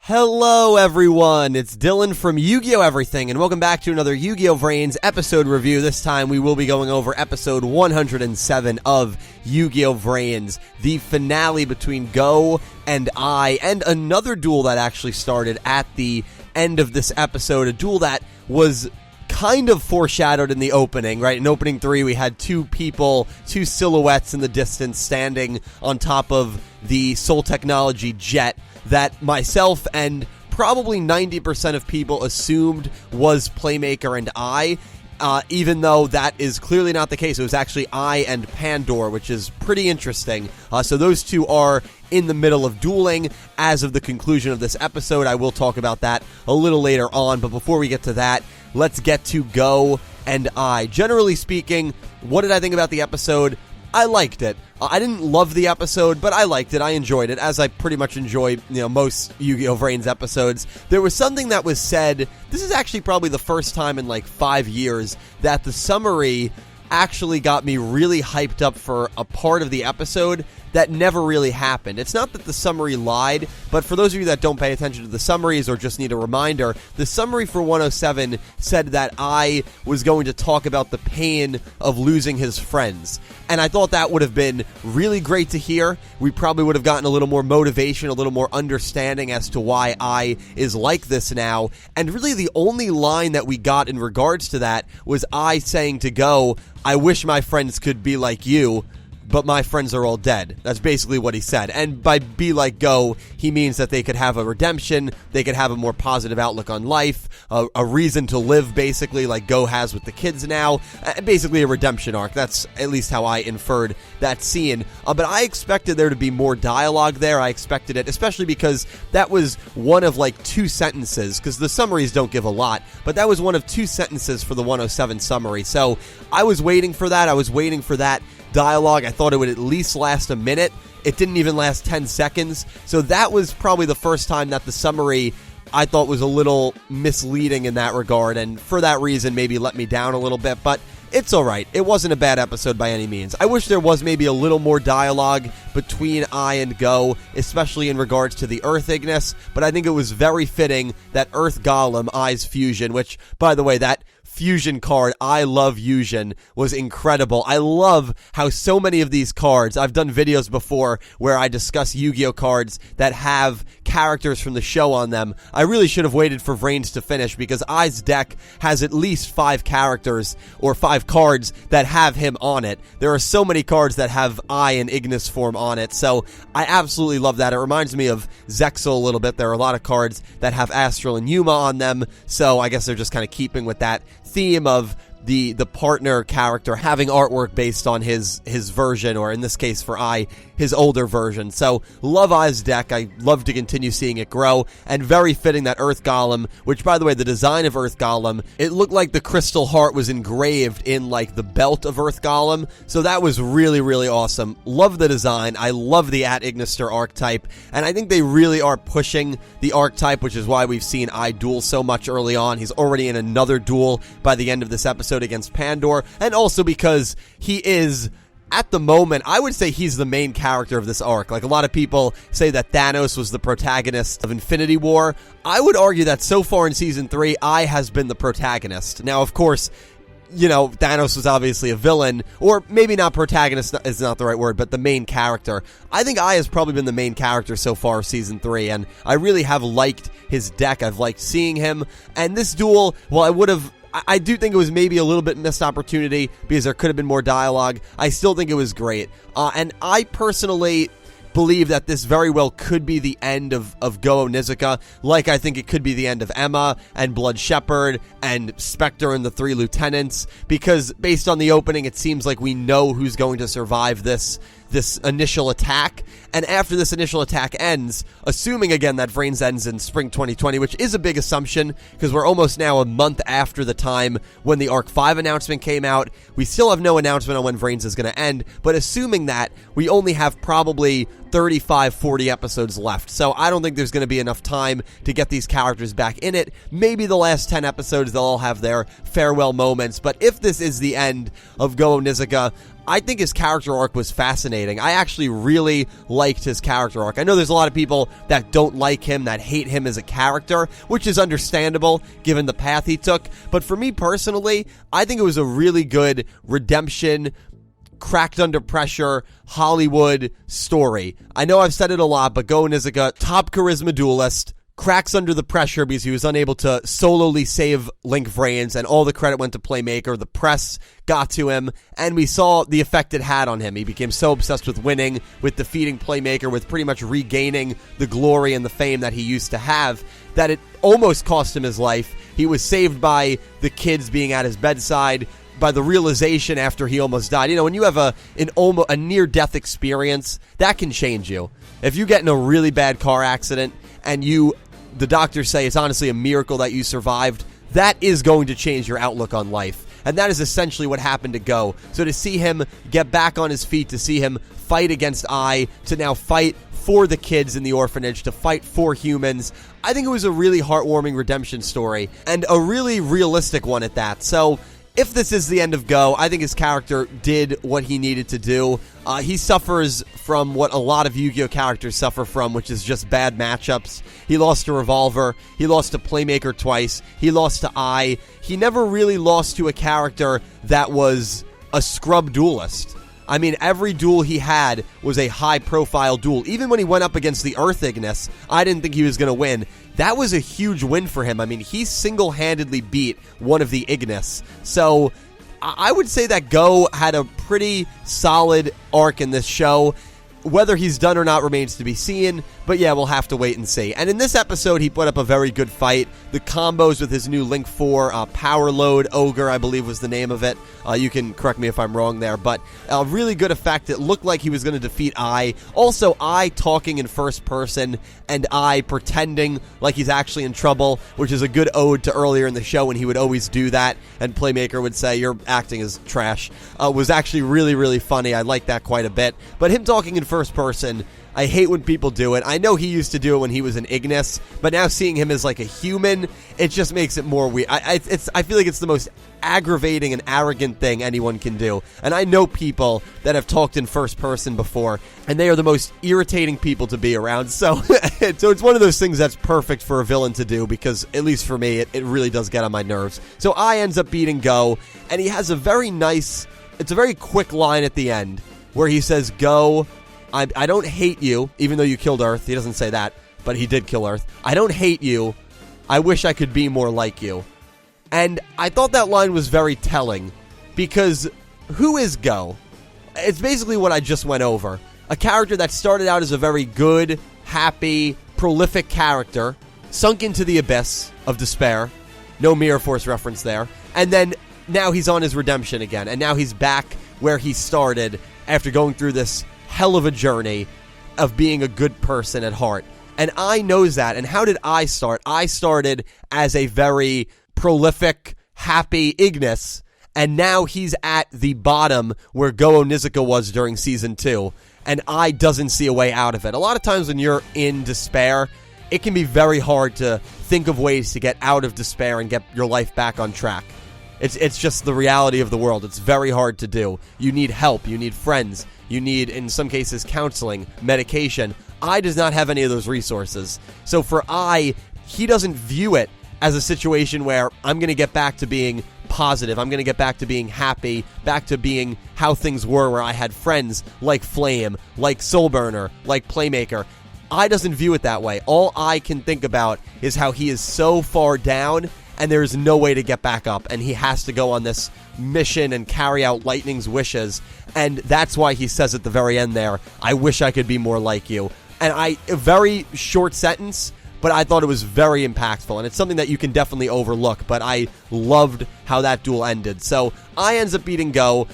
Hello everyone, it's Dylan from Yugioh Everything, and welcome back to another Yu-Gi-Oh! VRains episode review. This time we will be going over episode 107 of Yu-Gi-Oh! VRains, the finale between Go and I, and another duel that actually started at the end of this episode, a duel that was kind of foreshadowed in the opening, right? In opening 3, we had two silhouettes in the distance standing on top of the Soul Technology jet that myself and probably 90% of people assumed was Playmaker and I, even though that is clearly not the case. It was actually I and Pandor, which is pretty interesting. So those two are in the middle of dueling as of the conclusion of this episode. I will talk about that a little later on, but before we get to that, let's get to Go and I. Generally speaking, what did I think about the episode? I liked it. I didn't love the episode, but I liked it. I enjoyed it, as I pretty much enjoy, most Yu-Gi-Oh! VRains episodes. There was something that was said. This is actually probably the first time in like 5 years that the summary actually got me really hyped up for a part of the episode that never really happened. It's not that the summary lied, but for those of you that don't pay attention to the summaries or just need a reminder, the summary for 107 said that I was going to talk about the pain of losing his friends. And I thought that would have been really great to hear. We probably would have gotten a little more motivation, a little more understanding as to why I is like this now. And really the only line that we got in regards to that was I saying to Go, "I wish my friends could be like you, but my friends are all dead." That's basically what he said. And by be like Go, he means that they could have a redemption, they could have a more positive outlook on life, a reason to live, basically, like Go has with the kids now. Basically a redemption arc. That's at least how I inferred that scene. But I expected there to be more dialogue there. I expected it, especially because that was one of like 2 sentences, because the summaries don't give a lot, but that was one of 2 sentences for the 107 summary. So I was waiting for that. I was waiting for that dialogue. I thought it would at least last a minute. It didn't even last 10 seconds. So that was probably the first time that the summary I thought was a little misleading in that regard, and for that reason maybe let me down a little bit, but it's alright. It wasn't a bad episode by any means. I wish there was maybe a little more dialogue between I and Go, especially in regards to the Earth Ignis, but I think it was very fitting that Earth Golem, I's Fusion, which, by the way, that Fusion card, I love Fusion, was incredible. I love how so many of these cards, I've done videos before where I discuss Yu-Gi-Oh! Cards that have characters from the show on them. I really should have waited for VRains to finish, because I's deck has at least 5 characters, or 5 cards that have him on it. There are so many cards that have I in Ignis form on it, so I absolutely love that. It reminds me of Zexal a little bit. There are a lot of cards that have Astral and Yuma on them, so I guess they're just kind of keeping with that theme of the partner character having artwork based on his version, or in this case for I, his older version. So love I's deck. I love to continue seeing it grow, and very fitting that Earth Golem, which, by the way, the design of Earth Golem, it looked like the crystal heart was engraved in like the belt of Earth Golem, so that was really, really awesome. Love the design. I love the Ignister archetype, and I think they really are pushing the archetype, which is why we've seen I duel so much early on. He's already in another duel by the end of this episode against Pandor, and also because he is, at the moment, I would say he's the main character of this arc. Like, a lot of people say that Thanos was the protagonist of Infinity War. I would argue that so far in Season 3, I has been the protagonist. Now, of course, Thanos was obviously a villain, or maybe not protagonist is not the right word, but the main character. I think I has probably been the main character so far Season 3, and I really have liked his deck. I've liked seeing him, and this duel, well, I do think it was maybe a little bit missed opportunity because there could have been more dialogue. I still think it was great. And I personally believe that this very well could be the end of Go Onizuka, like I think it could be the end of Emma and Blood Shepherd and Spectre and the 3 lieutenants, because based on the opening, it seems like we know who's going to survive this initial attack. And after this initial attack ends, assuming again that VRains ends in spring 2020, which is a big assumption because we're almost now a month after the time when the Arc 5 announcement came out, we still have no announcement on when VRains is going to end, but assuming that, we only have probably 35, 40 episodes left, so I don't think there's going to be enough time to get these characters back in it. Maybe the last 10 episodes they'll all have their farewell moments, but if this is the end of Go Onizuka, I think his character arc was fascinating. I actually really liked his character arc. I know there's a lot of people that don't like him, that hate him as a character, which is understandable given the path he took. But for me personally, I think it was a really good redemption, cracked under pressure Hollywood story. I know I've said it a lot, but Go Nizuka, top charisma duelist, cracks under the pressure because he was unable to solely save Link VRains, and all the credit went to Playmaker. The press got to him, and we saw the effect it had on him. He became so obsessed with winning, with defeating Playmaker, with pretty much regaining the glory and the fame that he used to have, that it almost cost him his life. He was saved by the kids being at his bedside, by the realization after he almost died. You know, when you have a near-death experience, that can change you. If you get in a really bad car accident and the doctors say it's honestly a miracle that you survived, that is going to change your outlook on life. And that is essentially what happened to Go. So to see him get back on his feet, to see him fight against I, to now fight for the kids in the orphanage, to fight for humans, I think it was a really heartwarming redemption story, and a really realistic one at that. So if this is the end of Go, I think his character did what he needed to do. He suffers from what a lot of Yu-Gi-Oh! Characters suffer from, which is just bad matchups. He lost to Revolver. He lost to Playmaker twice. He lost to I. He never really lost to a character that was a scrub duelist. I mean, every duel he had was a high-profile duel. Even when he went up against the Earth Ignis, I didn't think he was going to win. That was a huge win for him. I mean, he single-handedly beat one of the Ignis. So I would say that Go had a pretty solid arc in this show. Whether he's done or not remains to be seen, but yeah, we'll have to wait and see. And in this episode, he put up a very good fight. The combos with his new Link 4, Power Load Ogre, I believe was the name of it. You can correct me if I'm wrong there, but a really good effect. It looked like he was going to defeat I. Also, I talking in first person, and I pretending like he's actually in trouble, which is a good ode to earlier in the show when he would always do that, and Playmaker would say, "Your acting is trash." Was actually really, really funny. I like that quite a bit. But him talking in first person, I hate when people do it. I know he used to do it when he was an Ignis, but now seeing him as like a human, it just makes it more weird. I feel like it's the most aggravating and arrogant thing anyone can do. And I know people that have talked in first person before, and they are the most irritating people to be around. So, it's one of those things that's perfect for a villain to do, because at least for me, it really does get on my nerves. So I ends up beating Go, and he has a very quick line at the end where he says, "Go, I don't hate you," even though you killed Earth. He doesn't say that, but he did kill Earth. "I don't hate you. I wish I could be more like you." And I thought that line was very telling, because who is Go? It's basically what I just went over. A character that started out as a very good, happy, prolific character, sunk into the abyss of despair. No Mirror Force reference there. And then now he's on his redemption again, and now he's back where he started after going through this hell of a journey of being a good person at heart. And I knows that. And how did I start? I started as a very prolific, happy Ignis, and now he's at the bottom where Go Nizuka was during Season 2, and I doesn't see a way out of it. A lot of times when you're in despair, it can be very hard to think of ways to get out of despair and get your life back on track. It's just the reality of the world. It's very hard to do. You need help. You need friends. You need, in some cases, counseling, medication. I does not have any of those resources. So for I, he doesn't view it as a situation where I'm going to get back to being positive. I'm going to get back to being happy, back to being how things were, where I had friends like Flame, like Soulburner, like Playmaker. I doesn't view it that way. All I can think about is how he is so far down and there's no way to get back up, and he has to go on this mission and carry out Lightning's wishes. And that's why he says at the very end there, "I wish I could be more like you." And a very short sentence, but I thought it was very impactful, and it's something that you can definitely overlook, but I loved how that duel ended. So I ends up beating Go.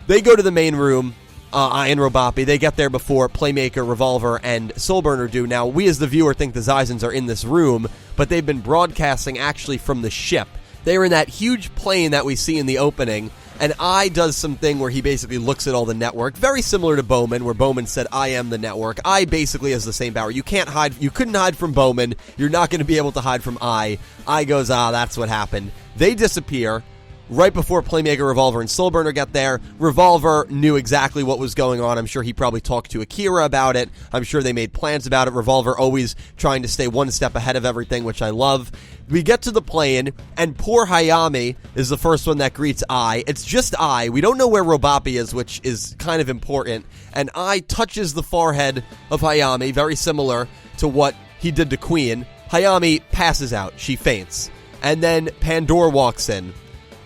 They go to the main room, I and Robapi. They get there before Playmaker, Revolver, and Soulburner do. Now, we as the viewer think the Zizens are in this room, but they've been broadcasting actually from the ship. They were in that huge plane that we see in the opening, and I does something where he basically looks at all the network, very similar to Bowman, where Bowman said, "I am the network." I basically has the same power. You couldn't hide from Bowman. You're not going to be able to hide from I. I goes, "Ah, that's what happened." They disappear. right before Playmaker, Revolver, and Soulburner get there. Revolver knew exactly what was going on. I'm sure he probably talked to Akira about it. I'm sure they made plans about it. Revolver always trying to stay one step ahead of everything, which I love. We get to the plane, and poor Hayami is the first one that greets Ai. It's just Ai. We don't know where Robopi is, which is kind of important. And Ai touches the forehead of Hayami, very similar to what he did to Queen. Hayami passes out. She faints. And then Pandora walks in.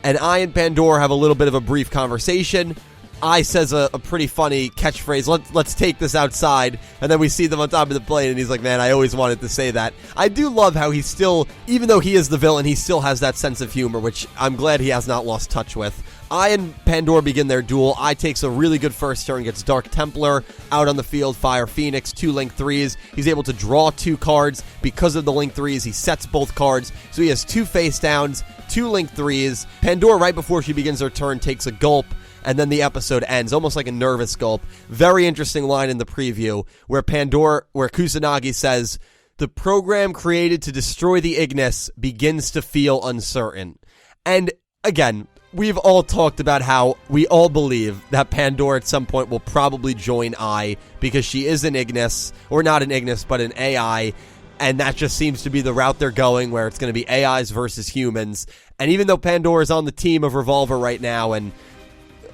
And Ai and Pandora have a little bit of a brief conversation. Ai says a pretty funny catchphrase, let's take this outside. And then we see them on top of the plane, and he's like, man, I always wanted to say that. I do love how he still, even though he is the villain, he still has that sense of humor, which I'm glad he has not lost touch with. Ai and Pandora begin their duel. Ai takes a really good first turn, gets Dark Templar out on the field, Fire Phoenix, 2 Link 3s. He's able to draw 2 cards because of the Link 3s. He sets both cards, so he has 2 face downs, 2 Link 3s. Pandora, right before she begins her turn, takes a gulp, and then the episode ends, almost like a nervous gulp. Very interesting line in the preview where Kusanagi says, "The program created to destroy the Ignis begins to feel uncertain." And again, we've all talked about how we all believe that Pandora at some point will probably join Ai because she is an Ignis, or not an Ignis, but an AI, and that just seems to be the route they're going, where it's going to be AIs versus humans. And even though Pandora is on the team of Revolver right now, and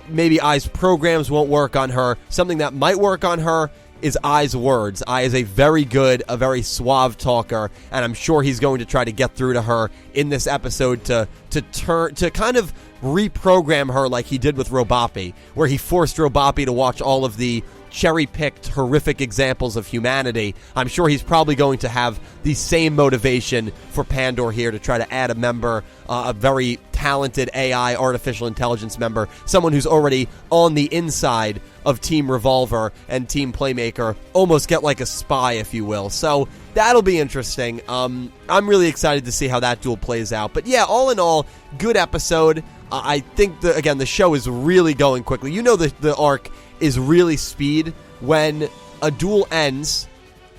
maybe Ai's programs won't work on her, something that might work on her is Ai's words. Ai is a very suave talker, and I'm sure he's going to try to get through to her in this episode to kind of reprogram her like he did with Robopi, where he forced Robopi to watch all of the cherry-picked horrific examples of humanity. I'm sure he's probably going to have the same motivation for Pandora here to try to add a member, a very talented AI artificial intelligence member, someone who's already on the inside of Team Revolver and Team Playmaker, almost get like a spy, if you will. So that'll be interesting. I'm really excited to see how that duel plays out. But yeah, all in all, good episode. I think, the show is really going quickly. You know, the arc is really speed when a duel ends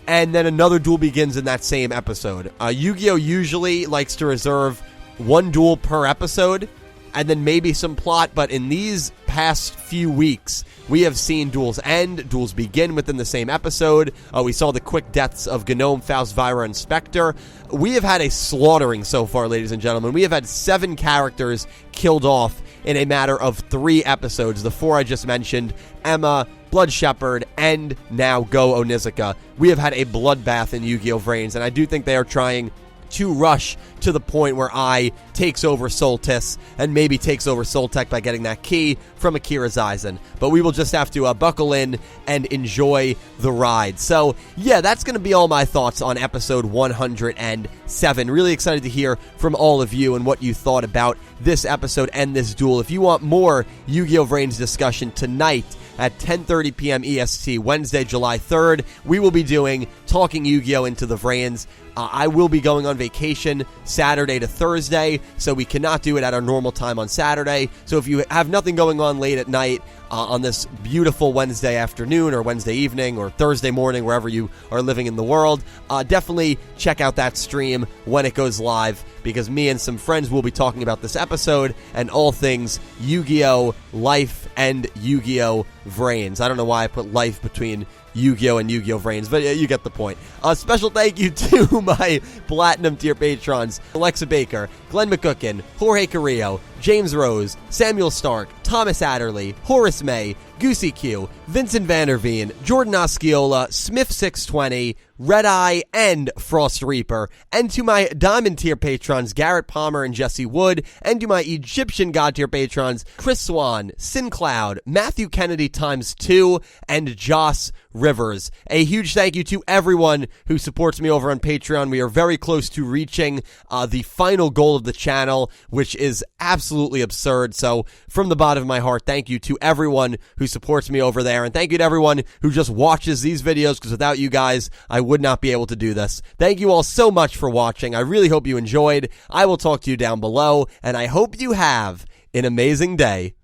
and then another duel begins in that same episode. Yugioh usually likes to reserve 1 duel per episode and then maybe some plot, but in these past few weeks, we have seen duels end, duels begin within the same episode. We saw the quick deaths of Gnome, Faust, Vira, and Spectre. We have had a slaughtering so far, ladies and gentlemen. We have had 7 characters killed off in a matter of 3 episodes. The 4 I just mentioned, Emma, Blood Shepherd, and now Go Onizuka. We have had a bloodbath in Yu-Gi-Oh! VRains, and I do think they are trying to rush to the point where Ai takes over Soltis and maybe takes over Soltech by getting that key from Akira Zaizen. But we will just have to buckle in and enjoy the ride. So, yeah, that's going to be all my thoughts on episode 107. Really excited to hear from all of you and what you thought about this episode and this duel. If you want more Yu-Gi-Oh! VRains discussion tonight at 10:30 p.m. EST, Wednesday, July 3rd, we will be doing Talking Yu-Gi-Oh! Into the VRains. I will be going on vacation Saturday to Thursday, so we cannot do it at our normal time on Saturday. So if you have nothing going on late at night on this beautiful Wednesday afternoon or Wednesday evening or Thursday morning, wherever you are living in the world, definitely check out that stream when it goes live, because me and some friends will be talking about this episode and all things Yu-Gi-Oh! Life and Yu-Gi-Oh! VRains. I don't know why I put life between Yu-Gi-Oh! And Yu-Gi-Oh! VRains, but you get the point. A special thank you to my Platinum tier patrons, Alexa Baker, Glen McGookin, Jorge Carrillo, James Rose, Samuel Stark, Thomas Adderley, Horace Maye, Goosey Q, Vincent Van Der Veen, Jordan Osceola, Smith620, RedEye, and FrostReaper, and to my Diamond tier patrons, Garrett Palmer and Jesse Wood, and to my Egyptian God tier patrons, Chris Swan, Syn Cloud, Matthew Kennedy ×2, and Joss Rivers. A huge thank you to everyone who supports me over on Patreon. We are very close to reaching the final goal of the channel, which is absolutely absurd. So from the bottom of my heart, thank you to everyone who supports me over there, and thank you to everyone who just watches these videos, because without you guys, I would not be able to do this. Thank you all so much for watching. I really hope you enjoyed. I will talk to you down below, and I hope you have an amazing day.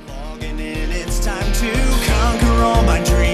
Logging in, it's time to conquer all my dreams.